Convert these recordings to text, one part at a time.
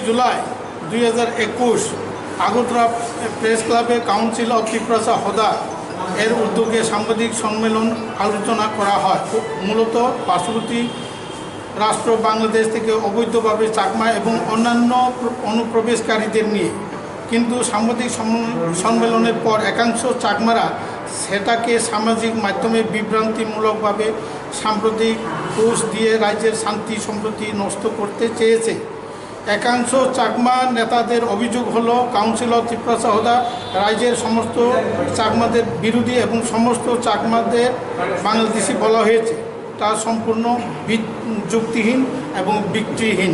July 2021 Agartala press ক্লাবে council of Tripura হদা এর উদ্যোগে সাংবাদিক সম্মেলন আলোচনা করা হয়। মূলত পার্শ্ববর্তী রাষ্ট্র বাংলাদেশ থেকে অবৈধভাবে চাকমা এবং অন্যান্য অনুপ্রবেশকারীদের নিয়ে, কিন্তু সাংবাদিক সম্মেলনের পর একাংশ চাকমারা সেটাকে সামাজিক মাধ্যমে বিভ্রান্তিমূলকভাবে সাম্প্রতিক পোস্ট দিয়ে রাজ্যের শান্তি সম্প্রতি নষ্ট করতে চেয়েছে। একাংশ চাকমা নেতাদের অভিযোগ হলো কাউন্সিল অফ ত্রিপুরা হদা রাজ্যের সমস্ত চাকমাদের বিরোধী এবং সমস্ত চাকমাদের বাংলাদেশি বলা হয়েছে, তা সম্পূর্ণ যুক্তিহীন এবং ভিত্তিহীন।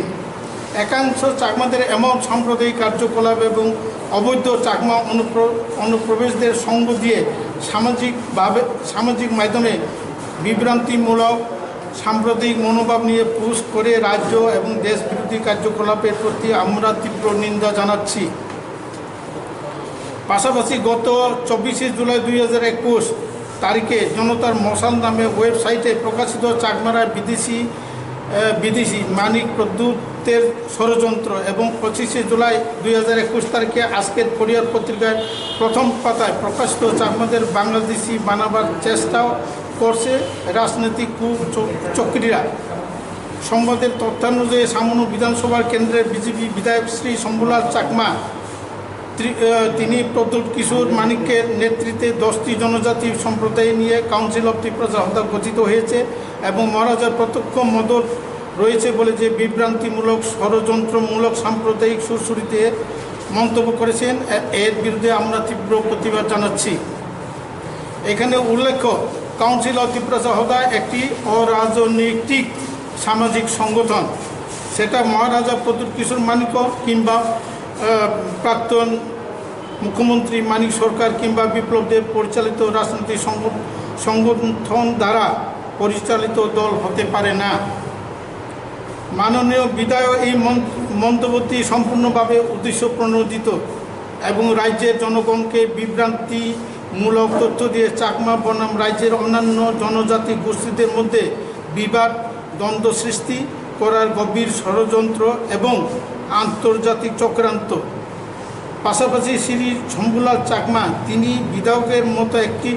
একাংশ চাকমাদের এমন সাম্প্রদায়িক কার্যকলাপ এবং অবৈধ চাকমা অনুপ্রবেশদের সঙ্গ দিয়ে সামাজিক মাধ্যমে বিভ্রান্তিমূলক সাম্প্রদায়িক মনোভাব নিয়ে পোস্ট করে রাজ্য এবং দেশ বিরোধী কার্যকলাপের প্রতি আমরা তীব্র নিন্দা জানাচ্ছি। পাশাপাশি গত 24 জুলাই 2021 তারিখে জনতার মশাল নামে ওয়েবসাইটে প্রকাশিত চাকমারা বিদেশি মানিক প্রদ্যুতের ষড়যন্ত্র এবং 25 জুলাই 2021 তারিখে আজকের কোরিয়ার পত্রিকায় প্রথম পাতায় প্রকাশিত চাকমাদের বাংলাদেশি বানাবার চেষ্টাও করছে রাজনৈতিক কুচক্রীরা। সংবাদের তথ্যানুযায়ী সামনু বিধানসভার কেন্দ্রের বিজেপি বিধায়ক শ্রী শম্ভুলাল চাকমা তিনি প্রদ্যুৎ কিশোর মানিকের নেতৃত্বে 10টি জনজাতি সম্প্রদায় নিয়ে কাউন্সিল অফ ত্রিপুরা হদা গঠিত হয়েছে এবং মহারাজার প্রত্যক্ষ মদত রয়েছে বলে যে বিভ্রান্তিমূলক ষড়যন্ত্রমূলক সাম্প্রদায়িক সুরসুরিতে মন্তব্য করেছেন, এর বিরুদ্ধে আমরা তীব্র প্রতিবাদ জানাচ্ছি। এখানে উল্লেখ্য, কাউন্সিল অফ ত্রিপুরা হদা একটি অরাজনৈতিক সামাজিক সংগঠন। সেটা মহারাজা প্রদ্যুৎ কিশোর মানিক কিংবা প্রাক্তন মুখ্যমন্ত্রী মানিক সরকার কিংবা বিপ্লবদের পরিচালিত রাজনৈতিক সংগঠন দ্বারা পরিচালিত দল হতে পারে না। মাননীয় বিধায়ক এই মন্তব্যটি সম্পূর্ণভাবে উদ্দেশ্য প্রণোদিত এবং রাজ্যের জনগণকে বিভ্রান্তিমূলক তথ্য দিয়ে চাকমা বনাম রাজ্যের অন্যান্য জনজাতি গোষ্ঠীদের মধ্যে বিবাদ দ্বন্দ্ব সৃষ্টি করার গভীর ষড়যন্ত্র এবং আন্তর্জাতিক চক্রান্ত। পাশাপাশি শ্রী শম্ভুলাল চাকমা তিনি বিধায়কের মতো একটি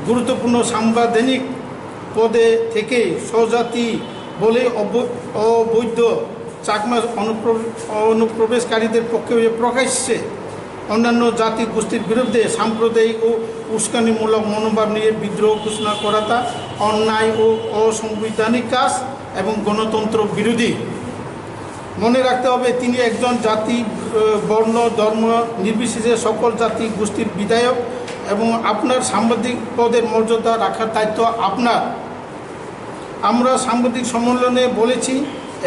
গুরুত্বপূর্ণ সাংবিধানিক পদে থেকে স্বজাতি বলে অবৈধ চাকমা অনুপ্রবেশকারীদের পক্ষে প্রকাশ্যে অন্যান্য জাতি গোষ্ঠীর বিরুদ্ধে সাম্প্রদায়িক ও উস্কানিমূলক মনোভাব নিয়ে বিদ্রোহ ঘোষণা করাটা অন্যায় ও অসাংবিধানিক কাজ এবং গণতন্ত্র বিরোধী। মনে রাখতে হবে, তিনি একজন জাতি বর্ণ ধর্ম নির্বিশেষে সকল জাতি গোষ্ঠীর বিধায়ক এবং আপনার সাংবাদিক পদের মর্যাদা রাখার দায়িত্ব আপনার। আমরা সাংবাদিক সম্মেলনে বলেছি,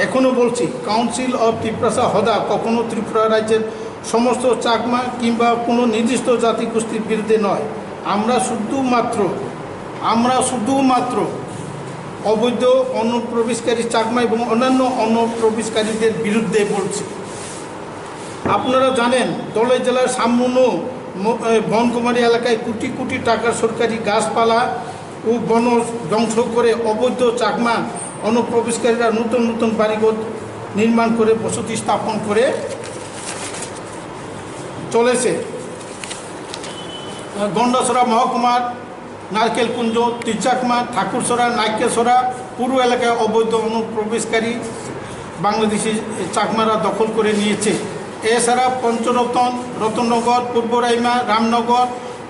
এখনও বলছি, কাউন্সিল অফ ত্রিপুরা হদা কখনও ত্রিপুরা রাজ্যের সমস্ত চাকমা কিংবা কোনো নির্দিষ্ট জাতি গোষ্ঠীর বিরুদ্ধে নয়। আমরা শুধুমাত্র অবৈধ অনুপ্রবেশকারী চাকমা এবং অন্যান্য অনুপ্রবেশকারীদের বিরুদ্ধে বলছি। আপনারা জানেন, ধলাই জেলার সামনু বনকুমারী এলাকায় কোটি কোটি টাকার সরকারি গাছপালা ও বন ধ্বংস করে অবৈধ চাকমা অনুপ্রবেশকারীরা নতুন নতুন বাড়িঘর নির্মাণ করে বসতি স্থাপন করে চলেছে। গন্ডাছড়া মহকুমার নারকেলকুঞ্জ, তিরচাকমা, ঠাকুরছড়া, নাইকেশ্বরা পুরো এলাকায় অবৈধ অনুপ্রবেশকারী বাংলাদেশি চাকমারা দখল করে নিয়েছে। এছাড়া পঞ্চরতন, রতননগর, পূর্ব রাইমা, রামনগর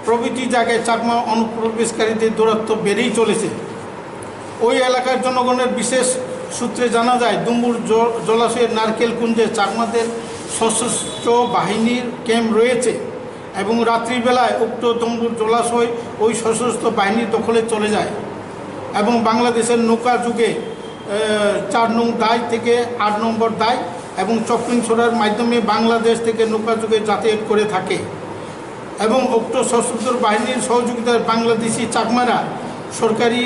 প্রভৃতি জায়গায় চাকমা অনুপ্রবেশকারীদের দৌরাত্ম্য বেড়েই চলেছে। ওই এলাকার জনগণের বিশেষ সূত্রে জানা যায়, ডুম্বুর জলাশয়ের নারকেলকুঞ্জে চাকমাদের সশস্ত্র বাহিনীর ক্যাম্প রয়েছে এবং রাত্রিবেলায় উক্ত ডুম্বুর জলাশয় ওই সশস্ত্র বাহিনীর দখলে চলে যায় এবং বাংলাদেশের নৌকা যুগে 4 নং দায় থেকে 8 নম্বর দায় এবং চক্রিং ছোড়ার মাধ্যমে বাংলাদেশ থেকে নৌকা যুগে যাতায়াত করে থাকে এবং উক্ত সশস্ত্র বাহিনীর সহযোগিতায় বাংলাদেশি চাকমারা সরকারি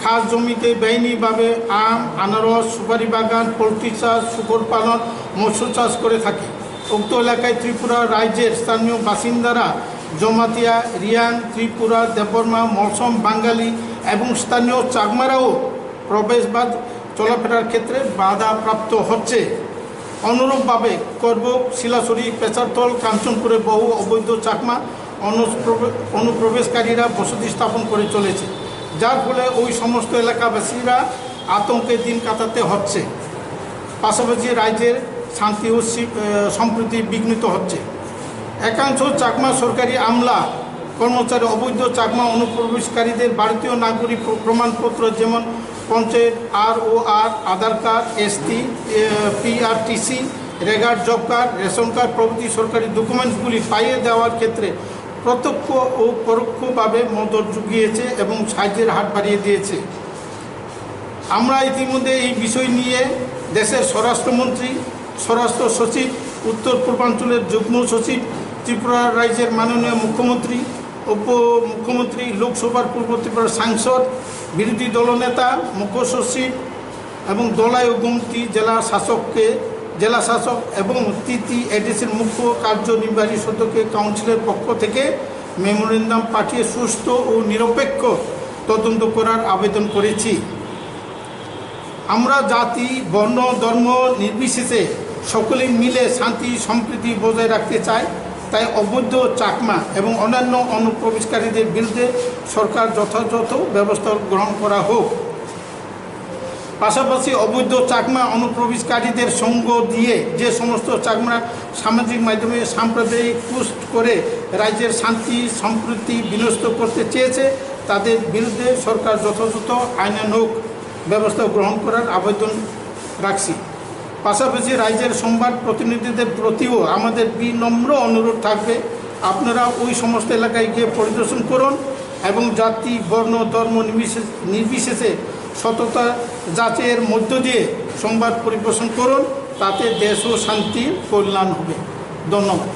খাস জমিতে বেআইনিভাবে আম, আনারস, সুপারি বাগান, পোলট্রি চাষ, শুকর পালন, মৎস্য চাষ করে থাকে। উক্ত এলাকায় ত্রিপুরা রাজ্যের স্থানীয় বাসিন্দারা জমাতিয়া, রিয়াং, ত্রিপুরা, দেববর্মা, মলসম, বাঙালি এবং স্থানীয় চাকমারাও প্রবেশ বা চলাফেরার ক্ষেত্রে বাধাপ্রাপ্ত হচ্ছে। অনুরূপভাবে করবুক, শিলাছড়ি, পেচারতল, কাঞ্চনপুরে বহু অবৈধ চাকমা অনুপ্রবেশকারীরা বসতি স্থাপন করে চলেছে, যার ফলে ওই সমস্ত এলাকাবাসীরা আতঙ্কে দিন কাটাতে হচ্ছে। পাশাপাশি রাজ্যের শান্তি ও সম্প্রীতি বিঘ্নিত হচ্ছে। একাংশ চাকমা সরকারি আমলা কর্মচারী অবৈধ চাকমা অনুপ্রবেশকারীদের ভারতীয় নাগরিক প্রমাণপত্র যেমন panchayat ROR, Aadhaar card, ST, PRTC, রেগার, জব কার্ড, রেশন কার্ড প্রভৃতি সরকারি ডকুমেন্টসগুলি পাইয়ে দেওয়ার ক্ষেত্রে প্রত্যক্ষ ও পরোক্ষভাবে মদত জুগিয়েছে এবং সাহায্যের হাত বাড়িয়ে দিয়েছে। আমরা ইতিমধ্যে এই বিষয় নিয়ে দেশের স্বরাষ্ট্রমন্ত্রী, স্বরাষ্ট্র সচিব, উত্তর পূর্বাঞ্চলের যুগ্ম সচিব, ত্রিপুরা রাজ্যের মাননীয় মুখ্যমন্ত্রী, উপমুখ্যমন্ত্রী, লোকসভার পূর্ব ত্রিপুরার সাংসদ, বিরোধী দলনেতা, মুখ্য সচিব এবং দলায়ুগমতি জেলা শাসক এবং TTADCর মুখ্য কার্যনির্বাহী সদস্যকে কাউন্সিলের পক্ষ থেকে মেমোরেন্ডাম পাঠিয়ে সুস্থ ও নিরপেক্ষ তদন্ত করার আবেদন করেছি। আমরা জাতি, বর্ণ, ধর্ম নির্বিশেষে সকলে মিলে শান্তি সম্প্রীতি বজায় রাখতে চাই। তাই অবৈধ চাকমা এবং অন্যান্য অনুপ্রবেশকারীদের বিরুদ্ধে সরকার যথাযথ ব্যবস্থা গ্রহণ করা হোক। পাশাপাশি অবৈধ চাকমা অনুপ্রবেশকারীদের সঙ্গ দিয়ে যে সমস্ত চাকমা সামাজিক মাধ্যমে সাম্প্রদায়িক পোস্ট করে রাজ্যের শান্তি সম্প্রীতি বিনষ্ট করতে চেয়েছে, তাদের বিরুদ্ধে সরকার যথাযথ আইনানুগ ব্যবস্থা গ্রহণ করার আবেদন রাখছি। পাশাপাশি রাজ্যের সংবাদ প্রতিনিধিদের প্রতিও আমাদের বিনম্র অনুরোধ থাকবে, আপনারা ওই সমস্ত এলাকায় গিয়ে পরিদর্শন করুন এবং জাতি, বর্ণ, ধর্ম নির্বিশেষে সততা যাচাইয়ের মধ্য দিয়ে সংবাদ পরিবেশন করুন। তাতে দেশ ও শান্তির কল্যাণ হবে। ধন্যবাদ।